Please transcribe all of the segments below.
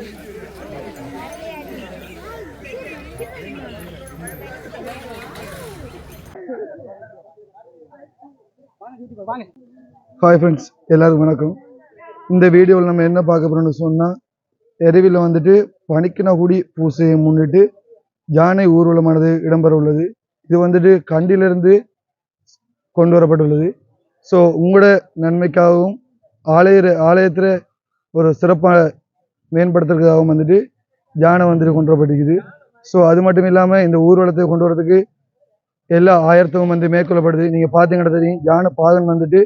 Hi friends, எல்லாருக்கும் வணக்கம். இந்த வீடியோவில் நம்ம என்ன பார்க்க போகிறோம்னு சொன்னால், எருவில் வந்துட்டு பனிக்கனகுடி பூசையை முன்னிட்டு யானை ஊர்வலமானது இடம்பெற உள்ளது. இது வந்துட்டு கண்டிலிருந்து கொண்டு வரப்பட்டுள்ளது. ஸோ உங்களோட நன்மைக்காகவும் ஆலயத்தில் ஒரு சிறப்பாக மேம்படுத்துறதுக்காகவும் வந்துட்டு யானை வந்துட்டு கொண்டு வரப்பட்டிருக்குது. ஸோ அது மட்டும் இல்லாமல் இந்த ஊர்வலத்தை கொண்டு வரதுக்கு எல்லா ஆயத்தமும் வந்து மேற்கொள்ளப்படுது. நீங்கள் பார்த்தீங்கன்னா தெரியும், யானை பாகன் வந்துட்டு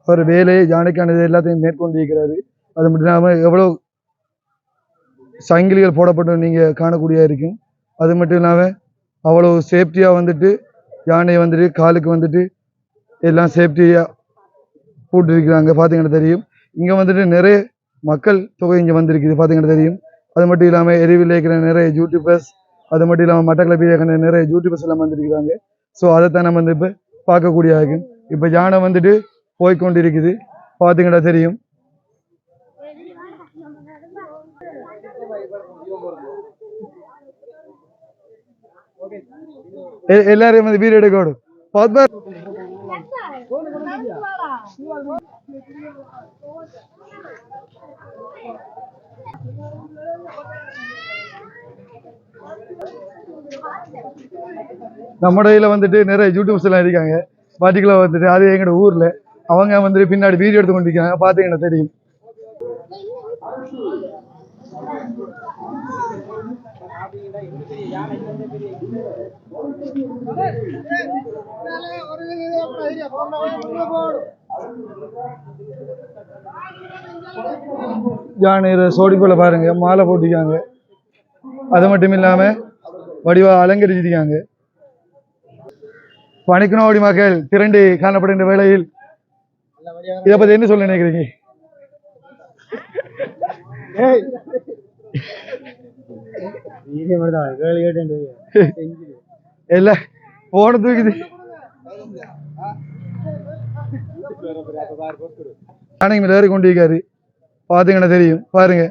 அவர் வேலையை யானைக்கானது எல்லாத்தையும் மேற்கொண்டு இருக்கிறாரு. அது மட்டும் இல்லாமல் எவ்வளோ சங்கிலிகள் போடப்பட்டு நீங்கள் காணக்கூடிய இருக்கும். அது மட்டும் இல்லாமல் அவ்வளோ சேஃப்டியாக வந்துட்டு யானையை வந்துட்டு காலுக்கு வந்துட்டு எல்லாம் சேஃப்டியாக போட்டுருக்கிறாங்க. பார்த்தீங்கன்னா தெரியும், இங்கே வந்துட்டு நிறைய மக்கள் தொகை இங்கே வந்திருக்குது. பார்த்தீங்கன்னா தெரியும். அது மட்டும் இல்லாமல் எரிவில் இருக்கிற நிறைய யூடியூபர்ஸ், அது மட்டும் இல்லாமல் மட்டக்களப்பில் இருக்கிற நிறைய யூடியூபர்ஸ் எல்லாம் வந்திருக்கிறாங்க. ஸோ அதைத்தான் நம்ம வந்து இப்போ பார்க்கக்கூடிய இருக்கும். இப்போ யானை வந்துட்டு போய்கொண்டிருக்குது. பார்த்தீங்கன்னா தெரியும். எல்லாரையும் வந்து வீடியோ எடுக்கணும். நம்ம இடையில வந்துட்டு நிறைய யூடியூப்ஸ் எல்லாம் இருக்காங்க. பார்ட்டிகுலர் வந்துட்டு அது எங்களோட ஊர்ல அவங்க வந்துட்டு பின்னாடி வீடியோ எடுத்து கொண்டிருக்காங்க. பார்த்தீங்கன்னா தெரியும். யானை சோடிக்குள்ள பாருங்க, மாலை போட்டிருக்காங்க. அது மட்டும் இல்லாம வடிவா அலங்கரிச்சிருக்காங்க. பனிக்கனகுடி மக்கள் திரண்டு காணப்படுகின்ற வேளையில் இதை பத்தி என்ன சொல்ல நினைக்கிறீங்க? எல்லாம் போன தூக்குது. யானைங்க ஏறி கொண்டிருக்காரு. பாத்தீங்கன்னா தெரியும். பாருங்க,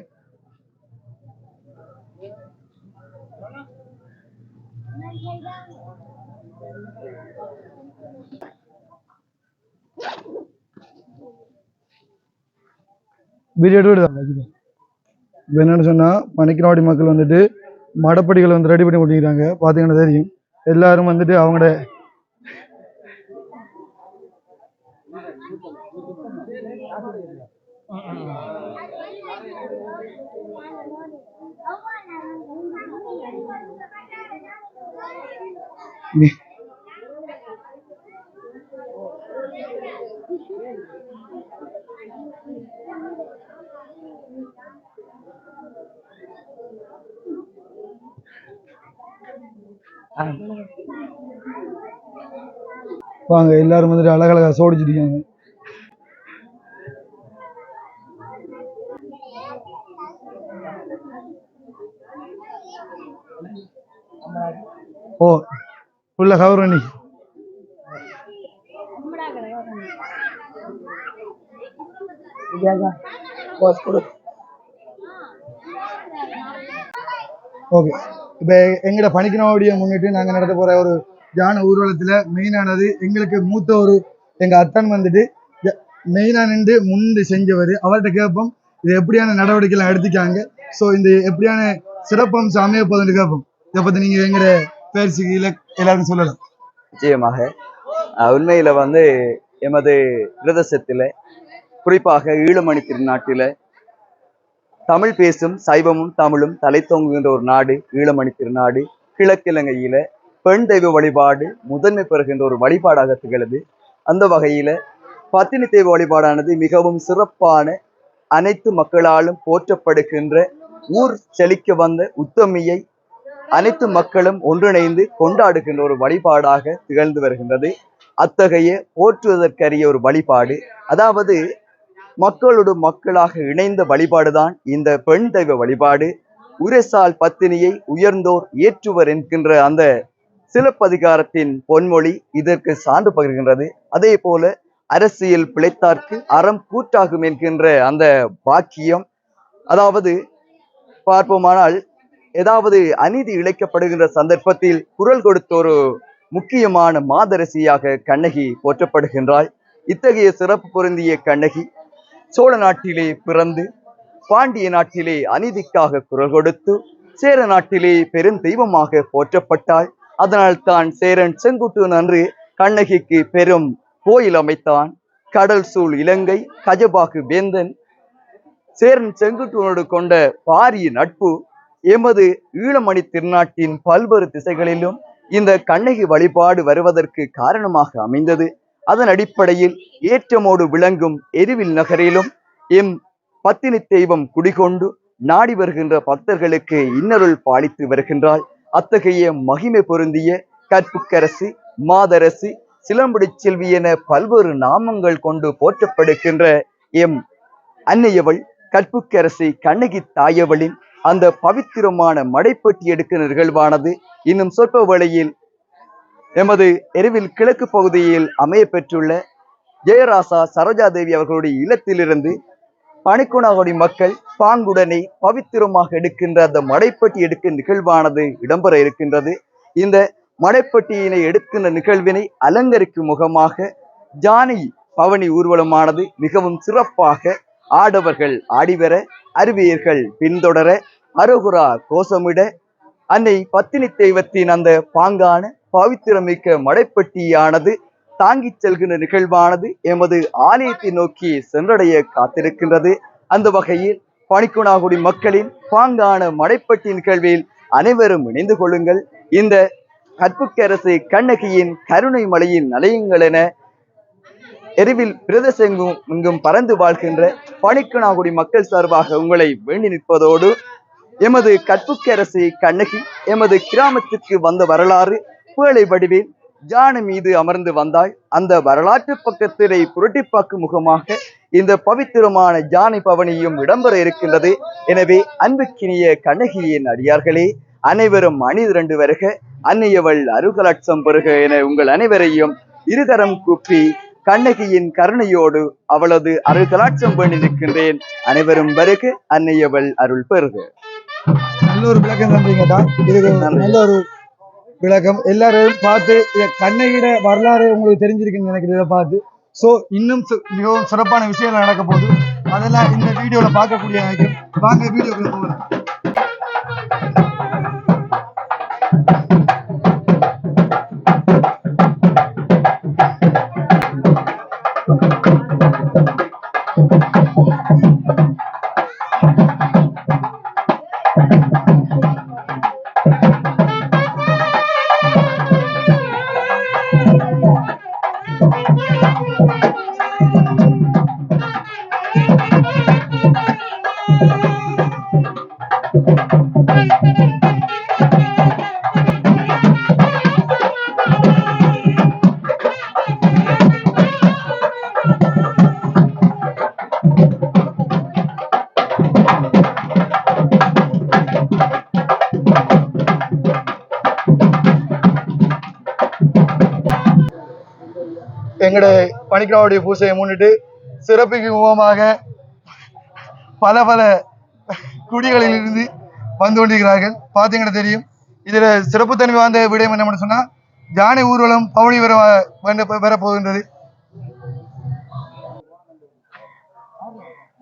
வீடியோ என்னன்னு சொன்னா, பனிக்கனகுடி மக்கள் வந்துட்டு மடப்படிகளை வந்து ரெடி பண்ணி கொண்டிருக்கிறாங்க. பாத்தீங்கன்னா தெரியும். எல்லாரும் வந்துட்டு அவங்களோட வாங்க, எல்லாரும் வந்துட்டு அழகழகா சோடிச்சிருக்காங்க. ஓ ஃபுல்லா கவர் பண்ணி ஓகே. இப்ப எங்கட பனிக்கனகுடியை முன்னிட்டு நாங்க நடத்த போற ஒரு யானை ஊர்வலத்துல மெயினானது எங்களுக்கு மூத்த ஒரு எங்க அத்தன் வந்துட்டு மெயினா நின்று முன்னின்று செஞ்சவர். அவர்கிட்ட கேட்போம் இது எப்படியான நடவடிக்கைலாம் எடுத்துக்காங்க, ஸோ இந்த எப்படியான சிறப்பம்சம் அமைய போதுன்னு கேட்போம். இதை பத்தி நீங்க எங்கட பேர்ச்சிக்கு எல்லாருக்கும் சொல்லலாம். நிச்சயமாக உண்மையில வந்து எமது பிரதேசத்துல குறிப்பாக ஈழமணி திருநாட்டில தமிழ் பேசும் சைவமும் தமிழும் தலை தோங்குகின்ற ஒரு நாடு ஈழமணி திருநாடு. கிழக்கிழங்கையில பெண் தெய்வ வழிபாடு முதன்மை பெறுகின்ற ஒரு வழிபாடாக திகழுது. அந்த வகையில பத்தினி தெய்வ வழிபாடானது மிகவும் சிறப்பான, அனைத்து மக்களாலும் போற்றப்படுகின்ற, ஊர் செழிக்க வந்த உத்தமியை அனைத்து மக்களும் ஒன்றிணைந்து கொண்டாடுகின்ற ஒரு வழிபாடாக திகழ்ந்து வருகின்றது. அத்தகைய போற்றுவதற்கரிய ஒரு வழிபாடு, அதாவது மக்களோடு மக்களாக இணைந்த வழிபாடுதான் இந்த பெண் தெய்வ வழிபாடு. உரைசால் பத்தினியை உயர்ந்தோர் ஏற்றுவர் என்கின்ற அந்த சிலப்பதிகாரத்தின் பொன்மொழி இதற்கு சான்று பகிர்கின்றது. அதே போல அரசியல் பிழைத்தார்க்கு அறம் கூற்றாகும் என்கின்ற அந்த வாக்கியம், அதாவது பார்ப்போமானால் ஏதாவது அநீதி இழைக்கப்படுகின்ற சந்தர்ப்பத்தில் குரல் கொடுத்த ஒரு முக்கியமான மாதரசியாக கண்ணகி போற்றப்படுகின்றாள். இத்தகைய சிறப்பு பொருந்திய கண்ணகி சோழ நாட்டிலே பிறந்து பாண்டிய நாட்டிலே அநீதிக்காக குரல் கொடுத்து சேர நாட்டிலே பெரும் தெய்வமாக போற்றப்பட்டாள். அதனால் தான் சேரன் செங்குட்டுவன் அன்று கண்ணகிக்கு பெரும் கோயில் அமைத்தான். கடல் சூழ் இலங்கை கஜபாகு வேந்தன் சேரன் செங்குட்டுவனோடு கொண்ட பாரிய நட்பு எமது ஈழமணி திருநாட்டின் பல்வேறு திசைகளிலும் இந்த கண்ணகி வழிபாடு வருவதற்கு காரணமாக அமைந்தது. அதன் அடிப்படையில் ஏற்றமோடு விளங்கும் எரிவில் நகரிலும் எம் பத்தினி தெய்வம் குடிகொண்டு நாடி வருகின்ற பக்தர்களுக்கு இன்னருள் பாலித்து வருகின்றாள். அத்தகைய மகிமை பொருந்திய கற்புக்கரசி, மாதரசி, சிலம்புடி செல்வி என பல்வேறு நாமங்கள் கொண்டு போற்றப்படுகின்ற எம் அன்னையவள் கற்புக்கரசி கண்ணகி தாயவளின் அந்த பவித்திரமான மடைப்பட்டி எடுக்கிற நிகழ்வானது இன்னும் சொற்ப வேளையில் எமது எருவில் கிழக்கு பகுதியில் அமைய பெற்றுள்ள ஜெயராசா சரோஜாதேவி அவர்களுடைய இல்லத்திலிருந்து பணிக்குணாகுடி மக்கள் பாங்குடனே பவித்திரமாக எடுக்கின்ற அந்த மடைப்பட்டி எடுக்கின்ற நிகழ்வானது இடம்பெற இருக்கின்றது. இந்த மடைப்பட்டியினை எடுக்கின்ற நிகழ்வினை அலங்கரிக்கும் முகமாக ஜானை பவனி ஊர்வலமானது மிகவும் சிறப்பாக ஆடவர்கள் ஆடிவர, அறிவியர்கள் பின்தொடர, அரோகுரா கோஷமிட அன்னை பத்தினி தெய்வத்தின் அந்த பாங்கான பவித்திரமிக்க மடைப்பட்டியானது தாங்கிச் செல்கின்ற நிகழ்வானது எமது ஆலயத்தை நோக்கி சென்றடைய காத்திருக்கின்றது. அந்த வகையில் பணிக்குணாகுடி மக்களின் பாங்கான மடைப்பட்டி நிகழ்வில் அனைவரும் இணைந்து கொள்ளுங்கள். இந்த கற்புக்கரசு கண்ணகியின் கருணை மலையின் நலையுங்கள் என எரிவில் பிரதேசெங்கும் இங்கும் பறந்து வாழ்கின்ற பணிக்குணாகுடி மக்கள் சார்பாக உங்களை வேண்டி நிற்பதோடு எமது கற்புக்கரசி கண்ணகி எமது கிராமத்திற்கு வந்த வரலாறு பேழை வடிவில் ஜானை மீது அமர்ந்து வந்தாள். அந்த வரலாற்று பக்கத்திலே புரட்டி பார்க்கும் முகமாக இந்த பவித்திரமான ஜானை பவனியும் இடம்பெற இருக்கின்றது. எனவே அன்புக்கினிய கண்ணகியின் அடியார்களே, அனைவரும் அணிதிரண்டு வருக, அன்னையவள் அருகலட்சம் பெறுக என உங்கள் அனைவரையும் இருகரம் கூப்பி கண்ணகியின் கருணையோடு அவளது அருகலாட்சம் வேண்டி நிற்கின்றேன். அனைவரும் வருக, அன்னையவள் அருள் பெறுக. நல்ல ஒரு விளக்கம் தந்தீங்கடா. இது நல்ல ஒரு விளக்கம். எல்லாரும் பார்த்து கண்ணகியோட வரலாறு உங்களுக்கு தெரிஞ்சிருக்குன்னு நினைக்கிறேன். இதை பார்த்து இன்னும் மிகவும் சிறப்பான விஷயங்கள் நடக்க போகுது. அதெல்லாம் இந்த வீடியோல பார்க்கக்கூடிய வாங்க வீடியோக்குள்ள போகலாம். எங்கட பணிக்கராவுடைய பூசையை முன்னிட்டு சிறப்புக்கு முகமாக பல பல குடிகளில் இருந்து வந்து கொண்டிருக்கிறார்கள். பார்த்தீங்கன்னா தெரியும். இதுல சிறப்புத்தன்மை வாய்ந்த விடயம் என்ன சொன்னா, ஜானை ஊர்வலம் பவனி வரப்போகின்றது.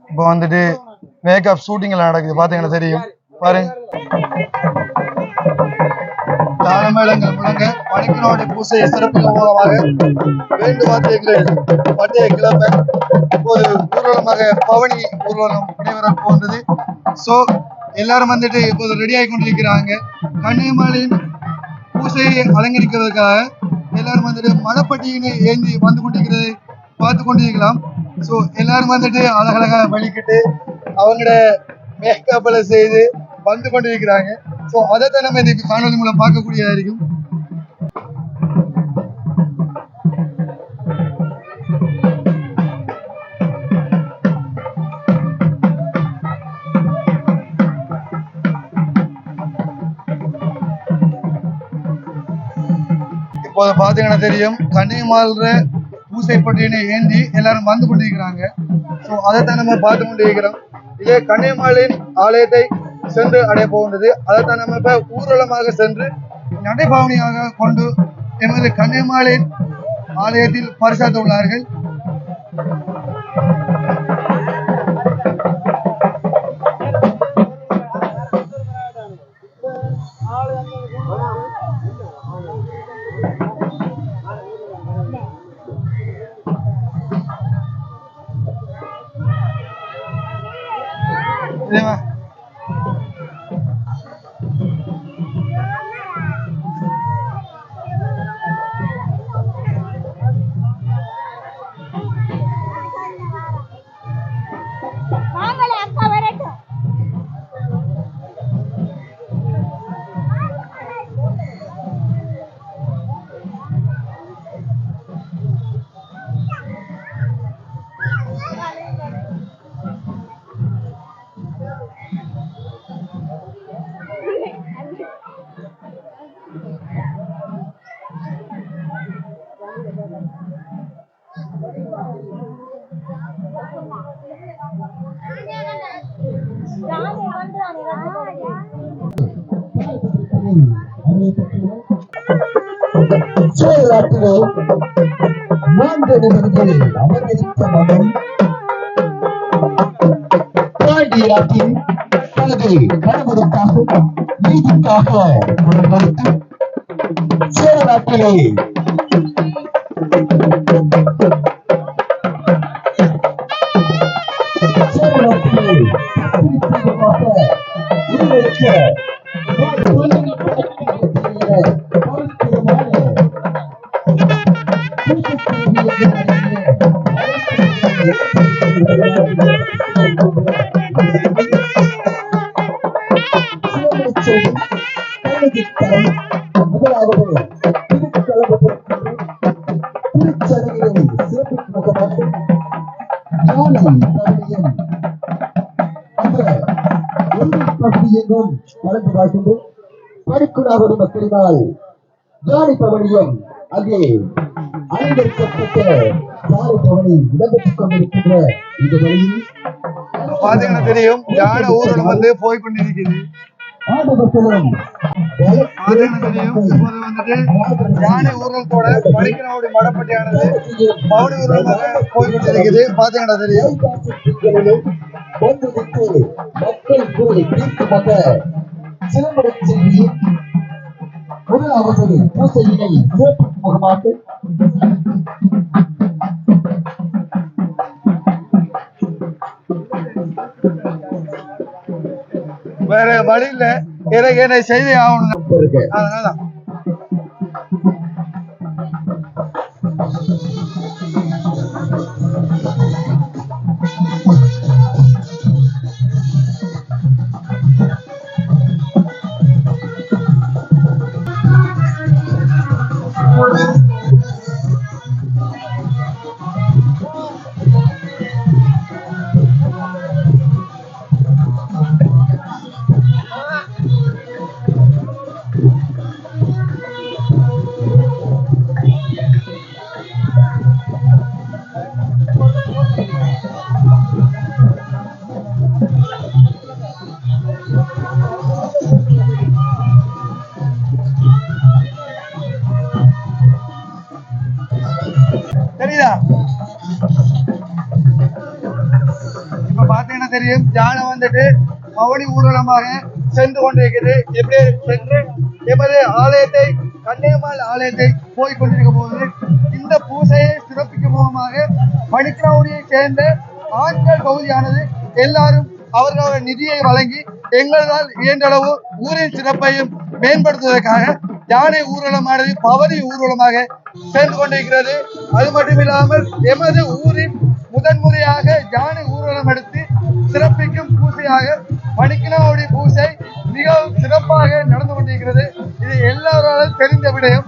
இப்போ வந்துட்டு மேக்கப் ஷூட்டிங் எல்லாம் நடக்குது. பார்த்தீங்கன்னா தெரியும். பாருங்க, தாளமேளங்கள் முழங்க பணிக்கராவுடைய பூசையை சிறப்பு மூலமாக வேண்டு வாத்தியங்கள் பண்டைய கிழமை இப்போது ஊர்வலமாக பவனி ஊர்வலம் நடைபெற போன்றது. எல்லாரும் வந்துட்டு இப்போது ரெடி ஆகி கொண்டிருக்கிறாங்க. கன்னியம்மாளின் பூசையை அலங்கரிக்கிறதுக்காக எல்லாரும் வந்துட்டு மணப்பட்டியினை ஏந்தி வந்து கொண்டிருக்கிறதை பார்த்து கொண்டிருக்கலாம். எல்லாரும் வந்துட்டு அழகழகா வலிக்கிட்டு அவங்களோட மேக்கப்ல செய்து வந்து கொண்டிருக்கிறாங்க. அதைத்தான் நம்ம இந்த காணொலி மூலம் பார்க்கக்கூடியதா இருக்கும். இப்போது பாத்தீங்கன்னா தெரியும், கன்னியம்மாள் பூசை பட்டியலை ஏந்தி எல்லாரும் வந்து கொண்டிருக்கிறாங்க. அதைத்தான் நம்ம பார்த்து கொண்டிருக்கிறோம். இதே கன்னியம்மாளின் ஆலயத்தை சென்று அடைய போகின்றது. அதைத்தான் நம்ம இப்ப ஊர்வலமாக சென்று நடைபவனியாக கொண்டு எமது கன்னிமாளின் ஆலயத்தில் பரிசாத்த உள்ளார்கள். சோழநாட்டிலே 3 நிபந்தனைகளில் அமர்ந்திருந்த மகன் பாண்டிய நாட்டின் தனது கணவனுக்காக நீதிக்காக முன்வைத்து சோழநாட்டிலே படுக்குடாவோடு மக்களினால் ஜாலி பவனியம் அங்கே அலங்கரிக்கப்பட்ட ஜாலி பவனி இடம்பெற்றுக் கொண்டிருக்கின்ற இந்த வழியில் பாத்தீங்கன்னா தெரியும் யானை ஊர்வலம் வந்து போய் கொண்டிருக்கிறது. யானை ஊர்வலத்தோட பணிக்கனோட மடப்பட்டியானது பவனி ஊர்வலமாக போய் கொண்டிருக்கிறது. பாத்தீங்கன்னா தெரியும் மக்கள் குரலை தீர்க்குமாக சிலம்பட செய்தி முதலாவது பூசையினை சிறப்பு முகமாக வேற வழியில என்னை செய்தி ஆகணும். அதனாலதான் இப்ப பாத்தீங்கன்னா தெரியும் யானை வந்துட்டு பவனி ஊர்வலமாக சென்று கொண்டிருக்கிறது. எப்படி சென்று எமது ஆலயத்தை கன்னியம்மாள் ஆலயத்தை போய் கொண்டிருக்க போது இந்த பூசையை சிறப்பிக்கும் முகமாக மணிக்கனவுடியை சேர்ந்த ஆண்கள் பகுதியானது எல்லாரும் அவர்களோட நிதியை வழங்கி எங்களால் இயன்றளவு ஊரின் சிறப்பையும் மேம்படுத்துவதற்காக யானை ஊர்வலமானது பவனி ஊர்வலமாக சென்று கொண்டிருக்கிறது. அது மட்டுமில்லாமல் எமது ஊரின் முதன்முறையாக யானை ஊர்வலம் எடுத்து சிறப்பிக்கும் பூசையாக மணிக்கனவுடி பூசை மிகவும் சிறப்பாக நடந்து கொண்டிருக்கிறது. இது எல்லாராலும் தெரிந்த விடயம்.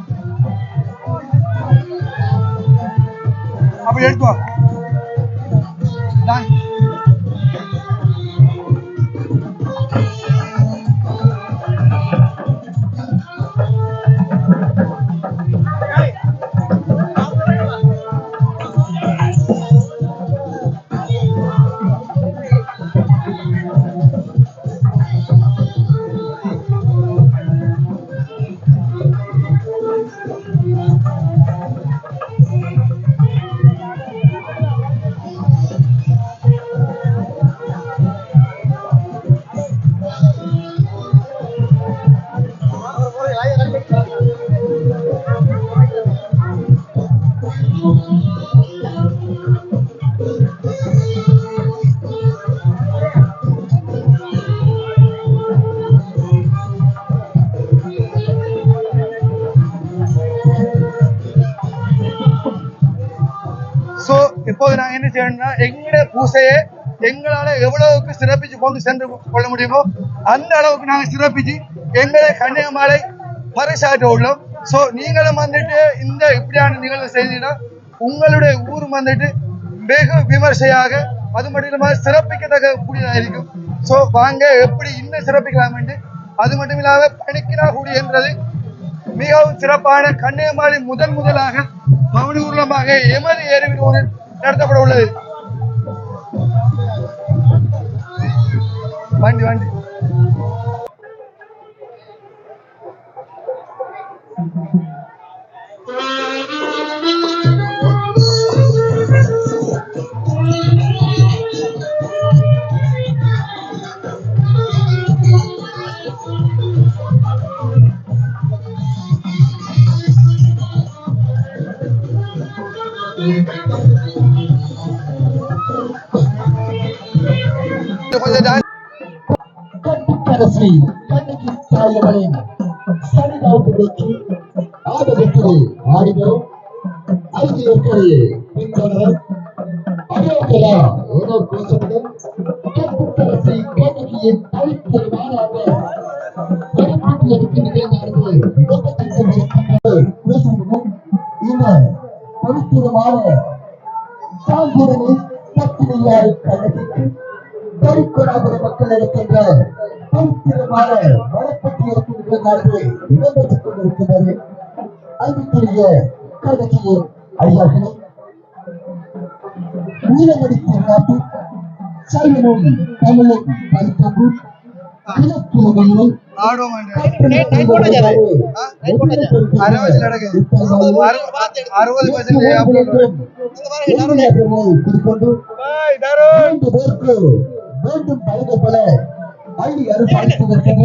அப்படி எடுத்துவோம். இப்போது நாங்கள் என்ன செய்யணும்னா எங்களோட பூசையை எங்களால் எவ்வளவுக்கு சிறப்பிச்சு கொண்டு சென்று கொள்ள முடியுமோ அந்த அளவுக்கு நாங்கள் சிறப்பிச்சு எங்களை கன்னியாகுமரி பறைசாற்ற உள்ளோம். ஸோ நீங்களும் வந்துட்டு இந்த இப்படியான நிகழ்வு செய்தீங்கன்னா உங்களுடைய ஊர் வந்துட்டு வெகு விமர்சையாக அது மட்டும் இல்லாமல் சிறப்பிக்கத்தக்க கூடியதாக இருக்கும். ஸோ வாங்க எப்படி இன்னும் சிறப்பிக்கலாம்ட்டு அது மட்டும் இல்லாமல் பணிக்கினா கூடி என்றது மிகவும் சிறப்பான கன்னியாகுமரி முதலாக பவனி ஊர்வலமாக எமது எரிவில் நடத்தப்பட உள்ளது. வண்டி வண்டி கட்டுக்கரசி கண்ணுக்கு தாயவளின் சனிதாவுக்கு ஆதரவு ஆடினோம். ஐக்கியர்களே பின்தொடர் அயோகலா ஏதோ கோஷமுடன் கட்டுக்கரசி கண்ணுக்கியின் அழித்தருமானாக பரிமாற்றியதுக்கு நிகழ்ந்தார்கள். இந்த பவித்திரமான சாந்திரனின் பத்திரியாரை கண்ணகிக்கு தரிக்கொடாத மக்கள் இருக்கின்ற பவித்திரமான வளப்பட்டியலுக்கு நிகழ்ந்தார்கள் இடம்பெற்றுக் கொண்டிருக்கின்றது. அன்புக்குரிய கண்ணகியின் ஐயார்களே, நீலமடித்த நாட்டு சைவனும் தமிழும் பறித்தது இலக்கியங்களில் மீண்டும் பழகப்பட அள்ளி அறுபடுத்துவதற்கு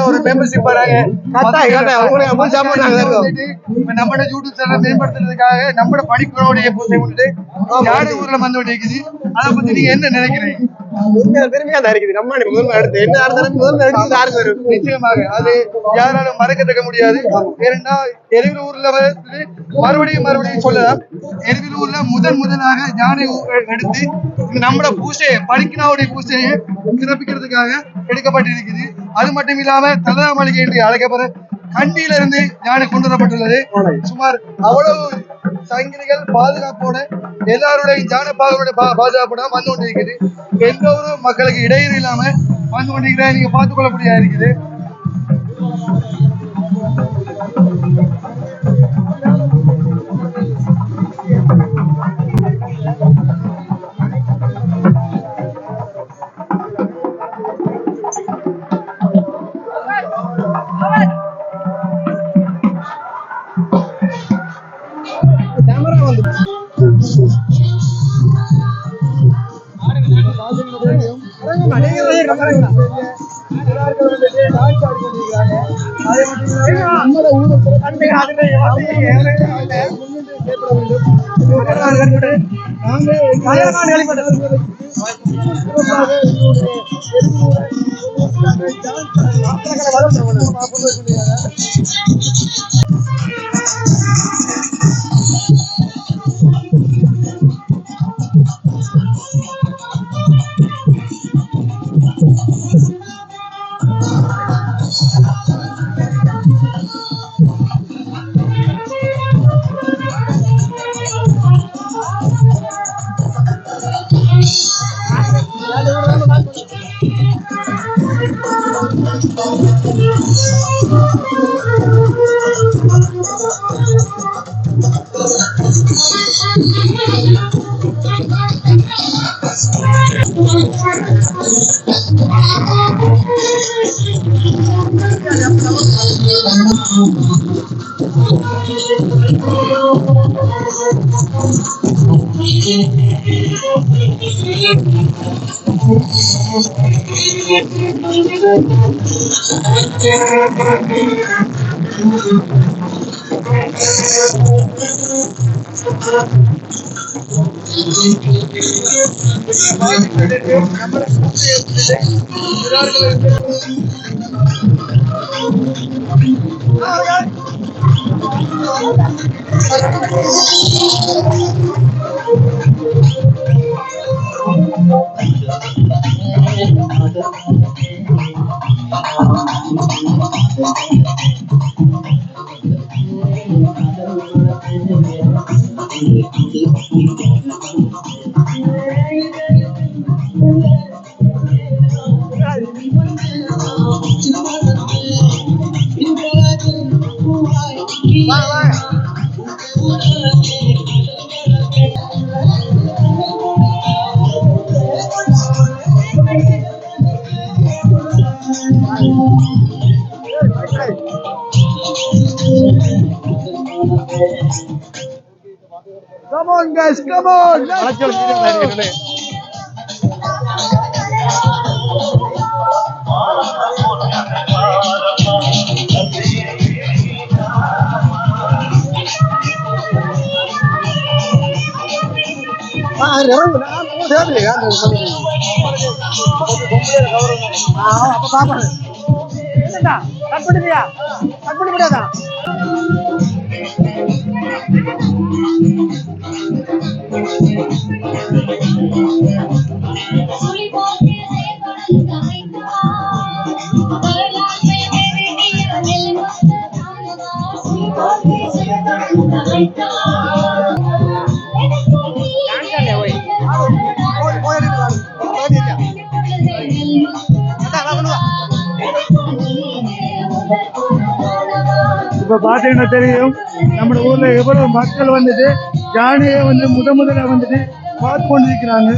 ஒரு மெம்பர்ஷிப் வராங்க. நம்ம யூடியூப் சேனல் மேம்படுத்துறதுக்காக நம்ம படிப்புகளுடைய பூசை வந்துட்டு யாரு ஊர்ல வந்து இருக்குது. அதை பத்தி நீங்க என்ன நினைக்கிறீங்க? பெருமையா தான் இருக்குது. நம்ம நிச்சயமாக அது யாராலும் மறக்கத்தக்க முடியாது. ஏன்னா எரிவில் ஊர்ல மறுபடியும் சொல்லலாம். எரிவில் ஊர்ல முதலாக யானை எடுத்து நம்மளோட பூசையை பலிக்கினாவுடைய பூசையை சிறப்பிக்கிறதுக்காக எடுக்கப்பட்டிருக்குது. அது மட்டும் இல்லாம தலதா மாளிகை என்று அழைக்கப்பட கண்டியிலிருந்து யானை கொண்டு வரப்பட்டுள்ளது. சுமார் அவ்வளவு சங்கிலிகள் பாதுகாப்போட எல்லாருடைய யானை பாதுகாப்போட வந்து கொண்டிருக்குது. எந்த ஒரு மக்களுக்கு இடையூறு இல்லாம வந்து கொண்டிருக்கிற நீங்க பார்த்துக் கொள்ளக்கூடியதா இருக்குது. Come on, guys, come on. Let's go. இப்ப பாத்தீங்கன்னா தெரியும் நம்ம ஊர்ல எவ்வளவு மக்கள் வந்துட்டு யானையை வந்து முதல்ல வந்துட்டு பார்த்து கொண்டிருக்கிறாங்க.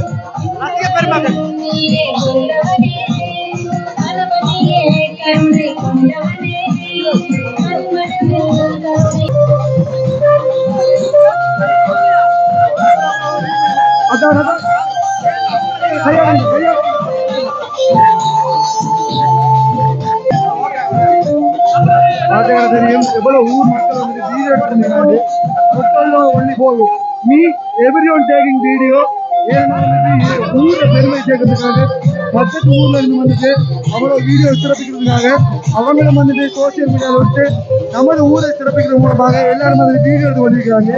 தெரியும் எவ்வளவு ஊர் மக்கள் வந்து வீடியோ எடுத்துருந்தாங்க. Only for me everyone taking video. ஊரை பெருமை சேர்க்கறதுக்காக பக்கத்து ஊர்ல இருந்து வந்துட்டு அவ்வளவு வீடியோ சிறப்பிக்கிறதுக்காக அவங்களும் வந்துட்டு சோசியல் மீடியாவில் விட்டு நமது ஊரை சிறப்பிக்கிறது மூலமாக எல்லாரும் வந்து வீடியோ எடுத்து கொண்டிருக்கிறாங்க.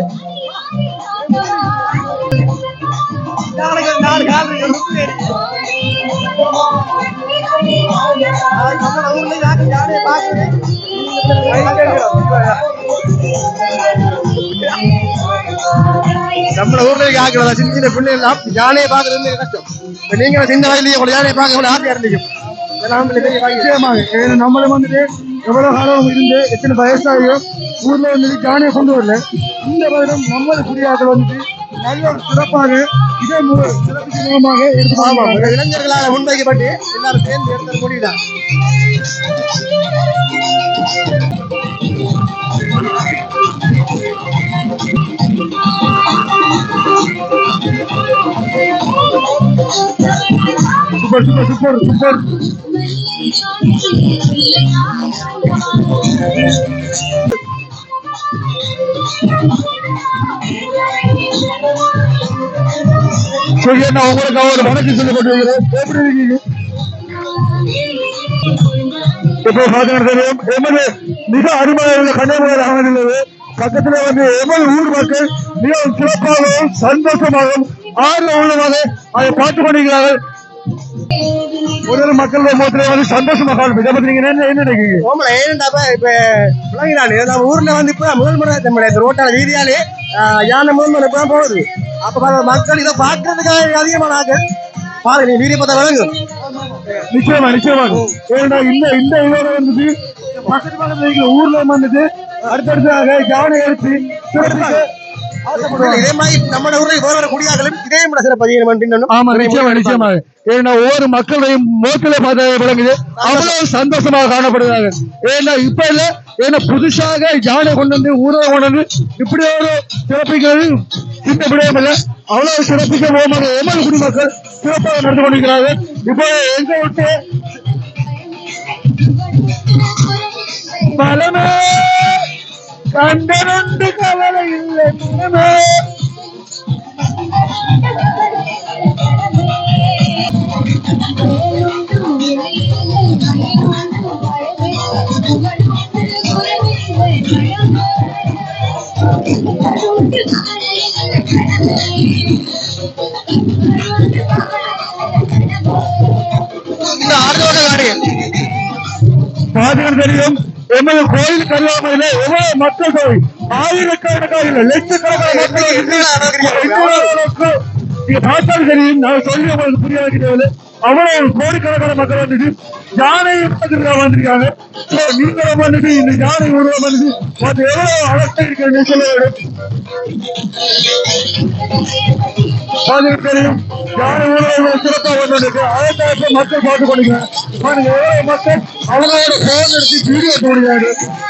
நம்ம ஊர்ல ஆக்கிறதா சின்ன சின்ன பிள்ளை எல்லாம் யானையை பாக்குறது கஷ்டம். நீங்க சின்ன வயசுலயே கூட யானையை பார்க்க ஆசையா இருந்துக்கும். நம்மளும் வந்துட்டு எவ்வளவு காலம் இருந்து எத்தனை வயசாகியோ ஊர்ல வந்துட்டு யானையை கொண்டு வரல. இந்த வருடம் நம்மளது குடியாக்கள் வந்துட்டு நல்ல சிறப்பாக இதே சிறப்பின் மூலமாக எடுத்து இளைஞர்களால் முன்வைக்கப்பட்டு எல்லாரும் சேர்ந்து எடுத்து முடியலாம். Super super super super. உங்களுக்கு ஒரு வணக்கம் சொல்லி கொண்டிருக்கிறேன். எப்படி இருக்கீங்க? இப்போ எமது மிக அருமையான கன்னியாகுமரி உள்ளது. பக்கத்துல வந்து எமது ஊர் மக்கள் மிகவும் சிறப்பாகவும் சந்தோஷமாகவும் ஆர்வம் உள்ளதாக அதை பார்த்துக் கொண்டிருக்கிறார்கள். ஒரு மக்கள் முகத்துல வந்து சந்தோஷமா காணும். இதை பத்தி நீங்க என்ன நினைக்கிறீங்க? இப்ப ஊர்ல வந்து இப்ப முதல் முறை நம்முடைய ரோட்டால வீதியாலே யானை முதல் முறை இப்பதான் போகுது. அப்ப மக்கள் இதை பாக்குறதுக்காக அதிகமான ஆக்கள் பாருங்க. நீ வீடியோ பார்த்தா வழங்கும் நிச்சயமா நிச்சயமா. ஏன்னா இந்த இதோட வந்துட்டு பக்கத்துல இருக்கிற ஊர்ல வந்துட்டு அடுத்தடுத்தாக யானை எடுத்து இதே மாதிரி நம்ம ஊர்ல வேற குடியாக்களும் இதே மாதிரி சிறப்பு. ஆமா நிச்சயமா நிச்சயமா. ஏன்னா ஒவ்வொரு மக்களையும் மோக்கில பார்த்து விளங்குது, அவ்வளவு சந்தோஷமாக காணப்படுகிறாங்க. ஏன்னா இப்ப இல்ல, ஏன்னா புதுசாக யானை கொண்டு வந்து ஊரை கொண்டு வந்து இப்படி ஒரு சிறப்பிக்கிறது சின்ன விடயம் இல்ல, அவ்வளவு சிறப்பிக்க போகும்போது எமது குடிமக்கள் சிறப்பாக நடந்து கொண்டிருக்கிறார்கள். இப்போ எங்க விட்டு பலமே கண்டனொன்று கவலை இல்லை மனமே. இந்த ஆர்வக காரியம் பாதுகாப்பு தெரியும். எமது கோயில் கருவாமையில எவ்வளவு மக்கள் தொகை, ஆயிரக்கணக்கான இல்லை லட்சக்கணக்கான மக்கள் நீங்க பார்த்தாலும் தெரியும். நான் சொல்லி உங்களுக்கு புரிய வைக்கிறது, அவ்வளவு கோடிக்கணக்கான மக்கள் வந்துட்டு யானை வந்திருக்காங்க. நீங்களும் வந்துட்டு இந்த யானை உருவம் வந்துட்டு அது எவ்வளவு அவஸ்தை இருக்கிறது சொல்ல வேண்டும். பாதுகாப்பு தெரியும். யானை உருவம் சிறப்பாக வந்துருக்கு, அதை மக்கள் பார்த்து கொண்டிருக்காங்க. எவ்வளவு மக்கள் அவங்களோட போன் எடுத்து வீடியோ போடுறாங்க.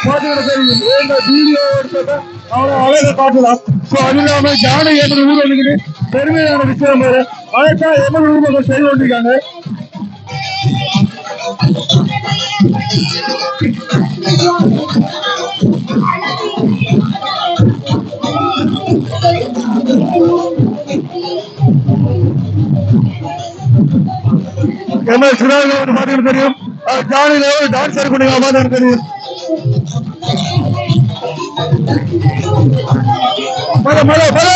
பாதுகாப்பு தெரியும். ஏன்னா வீடியோ எடுத்தா அவ்வளவு அழகை காட்டலாம். அது இல்லாம யானை எமது ஊர் வந்துக்கிட்டு பெருமையான விஷயம் வேறு, அதைத்தான் எமது ஊர் செய்து கொண்டிருக்காங்க. எம்எல் சுதாகர் பாத்தீங்கன்னா தெரியும், ஜானில டான்ஸ் ஆடிக்கொண்டிருக்க பாத்தீங்கன்னா தெரியும். மலை மலை மலை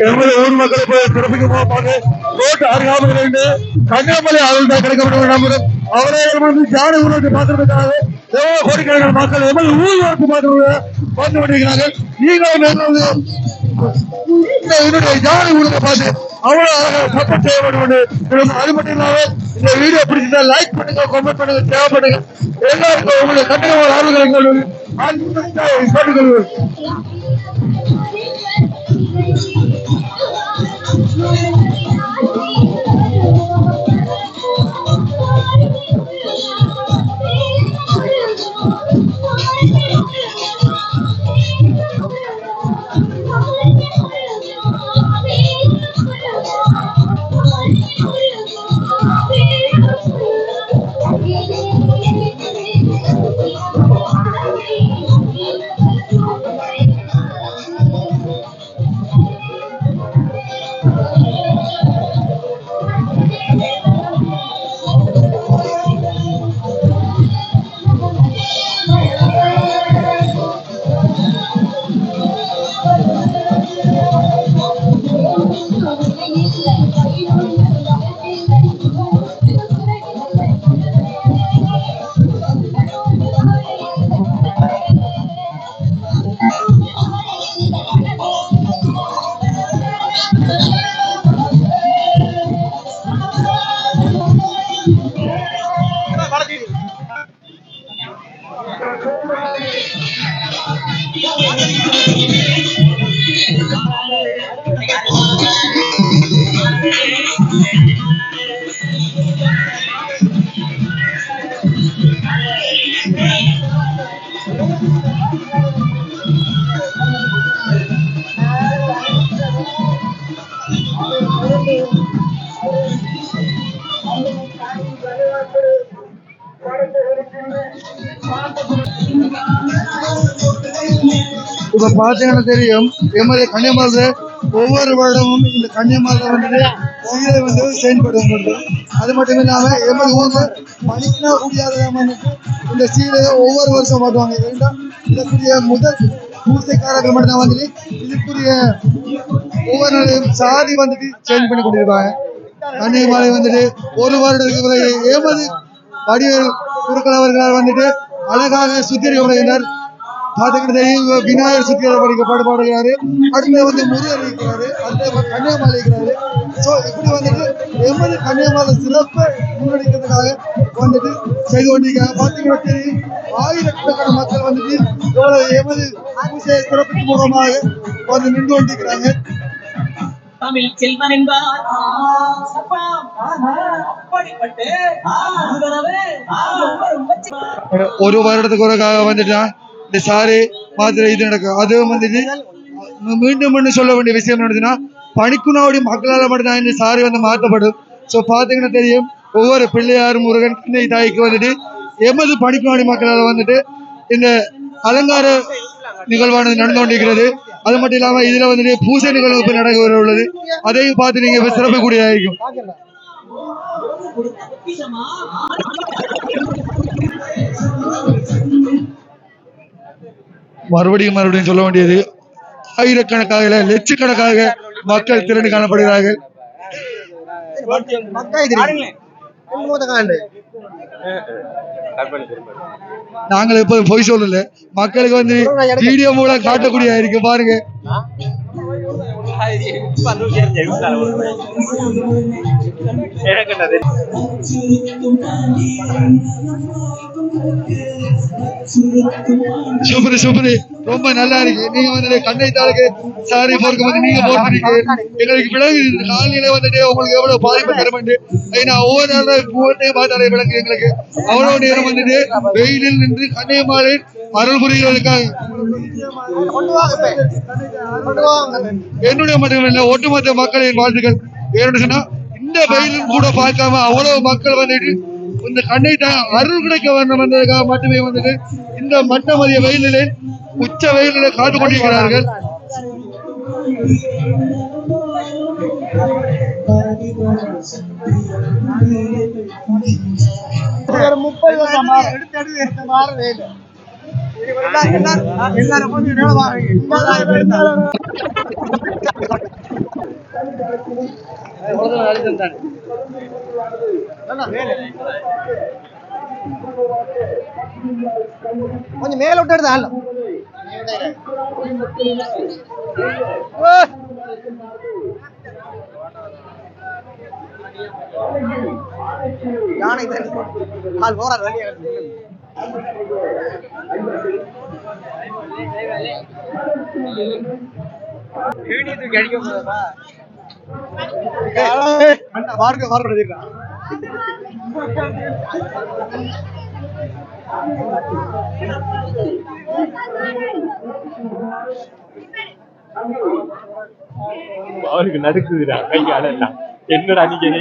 எவ்வளவு ஊர் மக்களை போய் சிறப்பிக்க போவாங்க. ரோட்டு அருகாமல் இருந்து கன்னியாகுமரி அவர்கள் கிடைக்கப்பட்ட நம்பரும் அவர்கள் வந்து ஜான ஊருக்கு பார்க்கறதுக்காக எவ்வளவு கோடிக்கணக்கான மக்கள் எவ்வளவு ஊருக்கு பார்க்கறது வந்து கொண்டிருக்கிறார்கள். நீங்களும் என்னுடைய ஜான ஊருக்கு பார்த்து அவ்வளவு அழகாக சப்போர்ட் செய்ய வேண்டும். அது மட்டும் இல்லாம இந்த வீடியோ பிடிச்சிருந்தா லைக் பண்ணுங்க, கமெண்ட் பண்ணுங்க, ஷேர் பண்ணுங்க. எல்லாருக்கும் உங்களுடைய கண்டிப்பாக ஆர்வங்களை கேட்டுக்கொள்வது. இப்ப பாத்தீங்கன்னா தெரியும், எமது கன்னியாகுமரி ஒவ்வொரு வருடமும் இந்த கன்னியாகுமரி வந்துட்டு சீரை வந்து செயல்படுவது. அது மட்டும் இல்லாம எமது ஊர்ல பணிக்கினா முடியாத வந்துட்டு இந்த சீரையை ஒவ்வொரு வருஷம் மாட்டுவாங்க. ஏன்னா இதற்குரிய முதல் பூசைக்காரர்கள் மட்டும்தான் வந்துட்டு இதுக்குரிய ஒவ்வொரு நாளையும் சாதி வந்துட்டு சேஞ்ச் பண்ணி கொண்டிருப்பாங்க. கன்னிமாலை வந்துட்டு ஒரு வருடத்துக்கு பிறகு ஏமது வடிவேல் குருக்கள் அவர்களால் வந்துட்டு அழகாக சுத்திகரிக்கப்படுகின்றார். பாத்தீங்கன்னா தெரியும், விநாயகர் சுத்திகரிக்க பாடுகிறாரு, அடுத்த வந்து முருகர் இருக்கிறாரு, அடுத்த கன்னியாகுமரி இருக்கிறாரு. ஸோ இப்படி வந்துட்டு எமது கன்னியாகுமரி சிறப்பை முன்னெடுக்கிறதுக்காக வந்துட்டு செய்து கொண்டிருக்காங்க. பாத்தீங்கன்னா தெரியும், ஆயிரக்கணக்கான மக்கள் வந்துட்டு எமது பூசை சிறப்புக்கு மூலமாக வந்து நின்று கொண்டிருக்கிறாங்க. தமிழ் செல்வன் என்பார் ஒரு வருடத்துக்கு ஒருக்காக வந்துட்டா இந்த சாரி மாத்திரை இது நடக்கும். அதுவும் வந்துட்டு மீண்டும் மீண்டும் சொல்ல வேண்டிய விஷயம் நடந்துன்னா பணிக்குனாவுடைய மக்களால் மட்டும்தான் இந்த சாரி வந்து மாற்றப்படும். ஸோ பார்த்தீங்கன்னா தெரியும், ஒவ்வொரு பிள்ளையார் முருகன் கிண்ணை தாய்க்கு வந்துட்டு எமது பணிக்குனாவுடைய மக்களால் வந்துட்டு இந்த அலங்கார நிகழ்வானது நடந்து கொண்டிருக்கிறது. அது மட்டும் இல்லாம இதுல வந்துட்டு பூசை நிகழ்வு நடக்க உள்ளது. அதையும் பார்த்து நீங்க சிறப்புக்கூடியதா இருக்கும். மறுபடியும் சொல்ல வேண்டியது, ஆயிரக்கணக்காக லட்சக்கணக்காக மக்கள் திரண்டு காணப்படுகிறார்கள். நாங்கள் எப்போதும் பொய் சொல்லல, மக்களுக்கு வந்து வீடியோ மூலம் காட்டக்கூடிய இருக்கு பாருங்க. சூப்பர் சூப்பர், ரொம்ப நல்லா இருக்கு. நீங்க வந்து கண்ணை தாளுக்கு சாரி போர்க்க வந்து நீங்க போட்டுருக்கு. எங்களுக்கு விலங்கு காலையில வந்துட்டு உங்களுக்கு எவ்வளவு பாதிப்பு தரும். ஏன்னா ஒவ்வொரு நாளையும் பார்த்தாலே விலங்கு எங்களுக்கு அவ்வளவு நேரம் வந்துட்டு வெயிலில் நின்று கன்னியமாலை அருள் புரிவதற்காக என்னுடைய மட்டுமில்லை ஒட்டுமொத்த மக்களின் வாழ்த்துக்கள். ஏன்னு சொன்னா இந்த வெயிலும் கூட பார்க்காம அவ்வளவு மக்கள் வந்துட்டு இந்த கண்ணை அருள் கிடைக்க வேண்டும் என்பதற்காக மட்டுமே வந்துட்டு இந்த மட்ட மதிய வெயிலிலே உச்ச வெயிலிலே காத்து கொண்டிருக்கிறார்கள். கொஞ்சம் மேல விட்டு யானை போறாரு வழியா அவருக்கு நடுக்குதுடா கையால எல்லாம். என்னடா நீங்க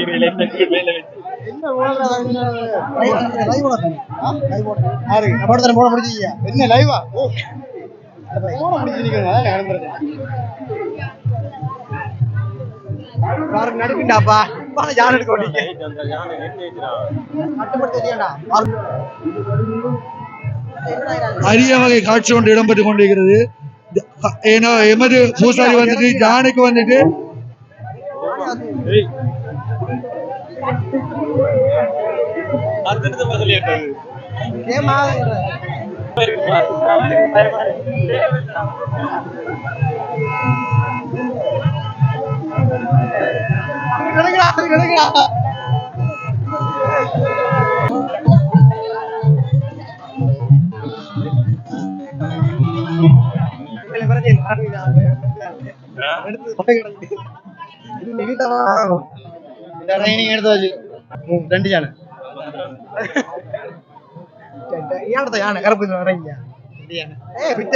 போட முடிஞ்சீங்க என்ன லைவா போட முடிஞ்சிருக்கீங்க நடுக்குண்டாப்பா யார் எடுக்க அரிய வகை காட்சி ஒன்று இடம்பெற்றுக் கொண்டிருக்கிறது. ஏன்னா எமது பூசாரி வந்துட்டு ஜானைக்கு வந்துட்டு ரெண்டு யானை யானை கருப்பு வரீங்க எப்படி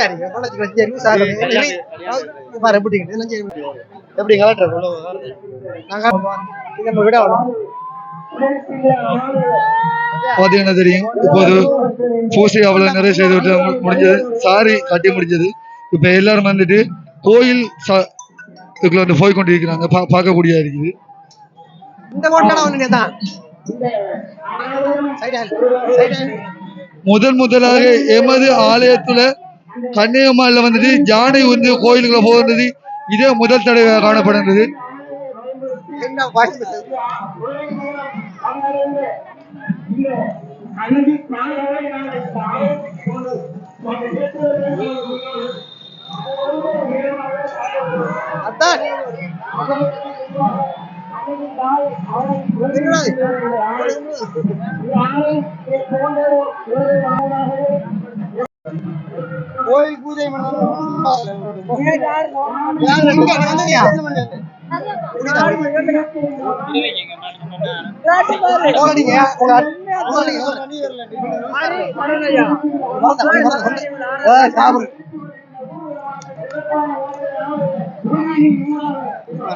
பாத்தீங்கன்னா தெரியும். இப்போது பூசை அவ்வளவு நிறைய செய்து விட்டு முடிஞ்சது, சாரி கட்டி முடிஞ்சது. இப்ப எல்லாரும் வந்துட்டு கோயில் வந்து போய் கொண்டிருக்கிறாங்க, பார்க்கக்கூடிய இருக்குது. முதலாக எமது ஆலயத்துல கன்னியாகுமரியில வந்துட்டு யானை வந்து கோயிலுக்குள்ள போகிறது இது முதல் தடவை காணப்படுகிறது. கோயில் பூஜை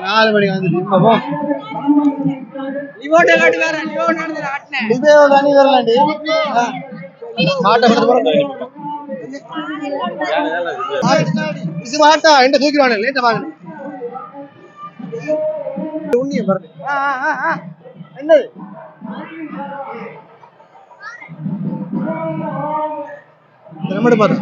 நாலு மணி வந்து மாட்டா எந்த தூக்கிடுவானே லேட்டா வாங்க என்னது நம்மட பார்த்தா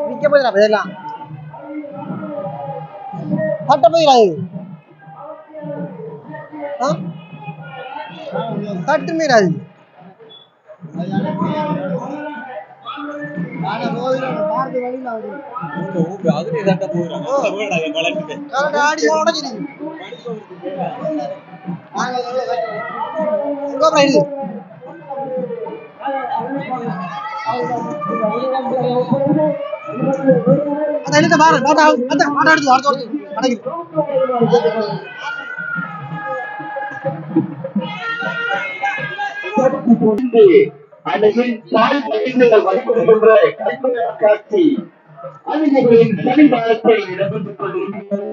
நிக்க போயிடலாம் போயிடலாம் கட்ட போயிடாது கட்டு மீறாது காட்சி அதிகளின் சன்னிதானத்தை இடம்பெற்றுக் கொண்டிருக்கிறது.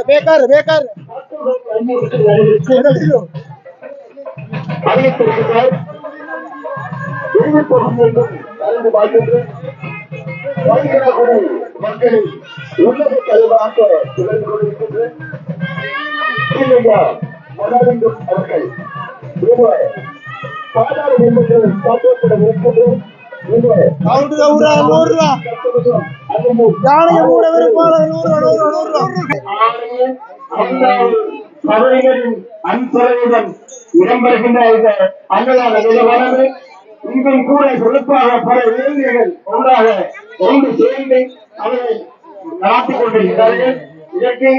ಬೇಕಾರ ಬೇಕಾರ மக்களை உன்னத தலைவராக திகழ்ந்து கொண்டிருக்கின்ற அவர்கள் பாதாள சாப்பிடப்பட அன்புடன் இடம்பெறுகின்ற இந்த அன்னதான நிலவரங்கள் இன்றும் கூட சிறப்பாக பல இளைஞர்கள் ஒன்று சேர்ந்து அவரை நடத்திக் கொண்டிருக்கிறார்கள். இதற்கு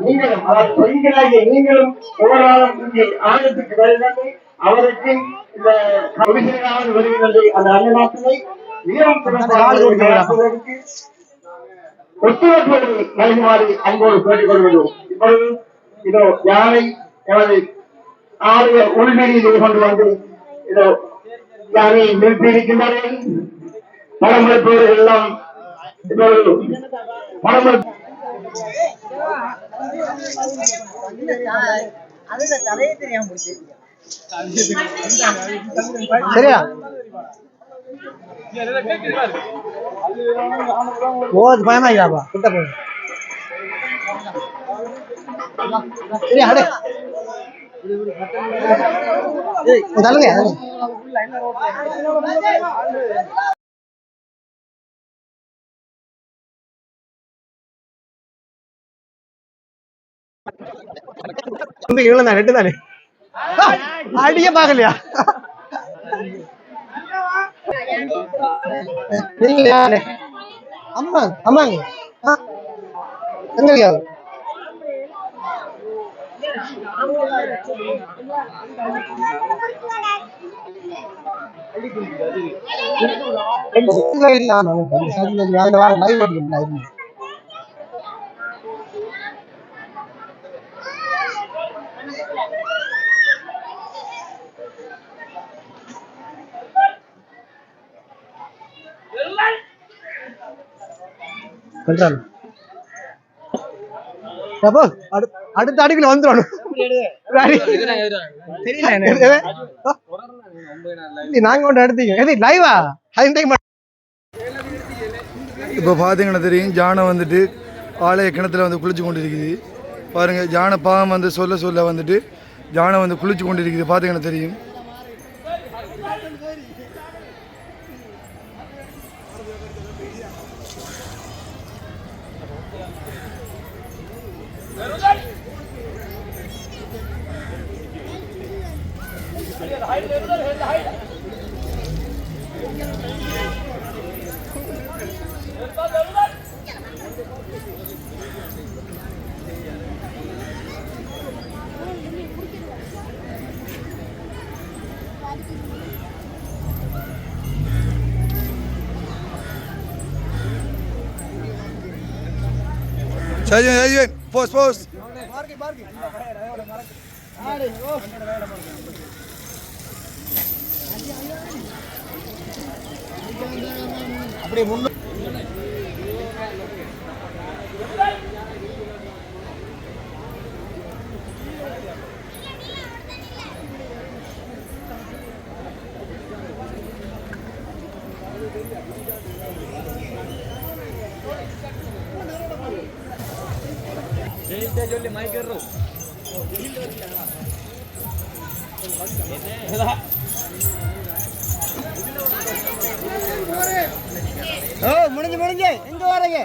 நீங்களும் பெண்களாகிய நீங்களும் ஒவ்வொரு இங்கே ஆணையத்துக்கு வருகிறது. அவருக்கு இந்த கவிதைகளாவது வருகிறது. அந்த அன்னதானத்தை வீரம் சிறப்பாக ஒத்துழைப்போடு நல்குமாறு அன்போடு கேட்டுக் கொள்கிறோம். இப்பொழுது இதோ யானை எனது ஆலய உள்வெளியில் கொண்டு வந்து இதோ யானையை நிறுத்தியிருக்கின்றார்கள். பணமளிப்பவர்கள் எல்லாம் இப்பொழுது சரியா ஓ பயமாயிடாப்பா கிட்ட போய் சரியா அடே தள்ளுங்க இவ்வளவு ரெண்டு தானே அடிய பாக்கலையா அம்மா அம்மாங்க எங்க அடுத்த அடிக்கல வந்துடும் நாங்க ஒன்று எடுத்தீங்க லைவா இப்போ பார்த்தீங்கன்னா தெரியும் யானை வந்துட்டு ஆலய கிணத்துல வந்து குளிச்சு கொண்டு இருக்குது பாருங்க. யானை பாவம் வந்து சொல்ல சொல்ல வந்துட்டு யானை வந்து குளிச்சு கொண்டு இருக்குது பார்த்தீங்கன்னா தெரியும். Sajen, pos. அப்படியே முன்ன சொல்லி மைக்கிறோம் முடிஞ்சு எங்க வரீங்க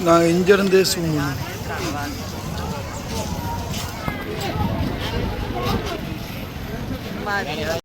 நாங்கள் இங்கிருந்தே சூழ்நிலை